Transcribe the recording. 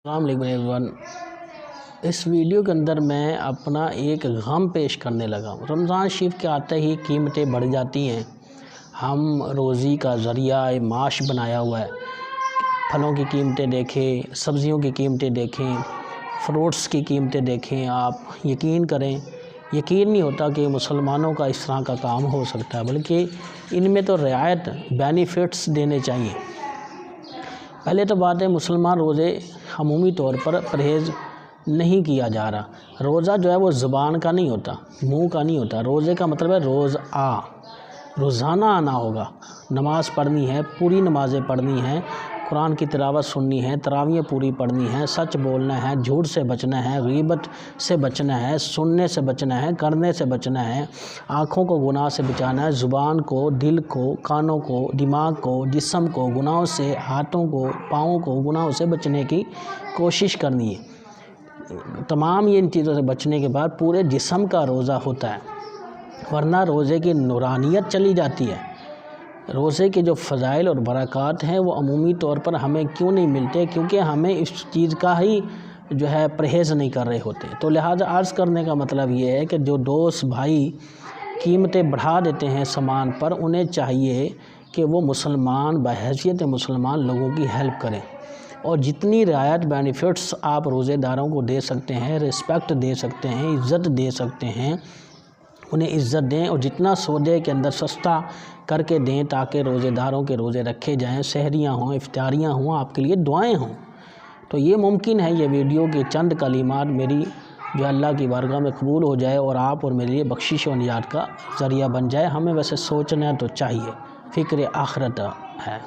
السلام علیکم ایوریون۔ اس ویڈیو کے اندر میں اپنا ایک غم پیش کرنے لگا ہوں۔ رمضان شریف کے آتے ہی قیمتیں بڑھ جاتی ہیں۔ ہم روزی کا ذریعہ معاش بنایا ہوا ہے۔ پھلوں کی قیمتیں دیکھیں، سبزیوں کی قیمتیں دیکھیں، فروٹس کی قیمتیں دیکھیں۔ آپ یقین کریں، یقین نہیں ہوتا کہ مسلمانوں کا اس طرح کا کام ہو سکتا ہے، بلکہ ان میں تو رعایت بینیفٹس دینے چاہیے۔ پہلے تو بات ہے، مسلمان روزے عمومی طور پر پرہیز نہیں کیا جا رہا۔ روزہ جو ہے وہ زبان کا نہیں ہوتا، منہ کا نہیں ہوتا۔ روزے کا مطلب ہے روزانہ آنا ہوگا، نماز پڑھنی ہے، پوری نمازیں پڑھنی ہیں، قرآن کی تلاوت سننی ہے، تراویح پوری پڑھنی ہے، سچ بولنا ہے، جھوٹ سے بچنا ہے، غیبت سے بچنا ہے، سننے سے بچنا ہے، کرنے سے بچنا ہے، آنکھوں کو گناہ سے بچانا ہے، زبان کو، دل کو، کانوں کو، دماغ کو، جسم کو گناہوں سے، ہاتھوں کو، پاؤں کو گناہوں سے بچنے کی کوشش کرنی ہے۔ تمام ان چیزوں سے بچنے کے بعد پورے جسم کا روزہ ہوتا ہے، ورنہ روزے کی نورانیت چلی جاتی ہے۔ روزے کے جو فضائل اور برکات ہیں وہ عمومی طور پر ہمیں کیوں نہیں ملتے؟ کیونکہ ہمیں اس چیز کا ہی جو ہے پرہیز نہیں کر رہے ہوتے۔ تو لہٰذا عرض کرنے کا مطلب یہ ہے کہ جو دوست بھائی قیمتیں بڑھا دیتے ہیں سامان پر، انہیں چاہیے کہ وہ مسلمان بحیثیت مسلمان لوگوں کی ہیلپ کریں، اور جتنی رعایت بینیفٹس آپ روزے داروں کو دے سکتے ہیں، رسپیکٹ دے سکتے ہیں، عزت دے سکتے ہیں، انہیں عزت دیں، اور جتنا سودے کے اندر سستا کر کے دیں تاکہ روزے داروں کے روزے رکھے جائیں، سحریاں ہوں، افطاریاں ہوں، آپ کے لیے دعائیں ہوں۔ تو یہ ممکن ہے یہ ویڈیو کے چند کلمات میری جو اللہ کی بارگاہ میں قبول ہو جائے اور آپ اور میرے لیے بخشش و نجات کا ذریعہ بن جائے۔ ہمیں ویسے سوچنا تو چاہیے، فکر آخرت ہے۔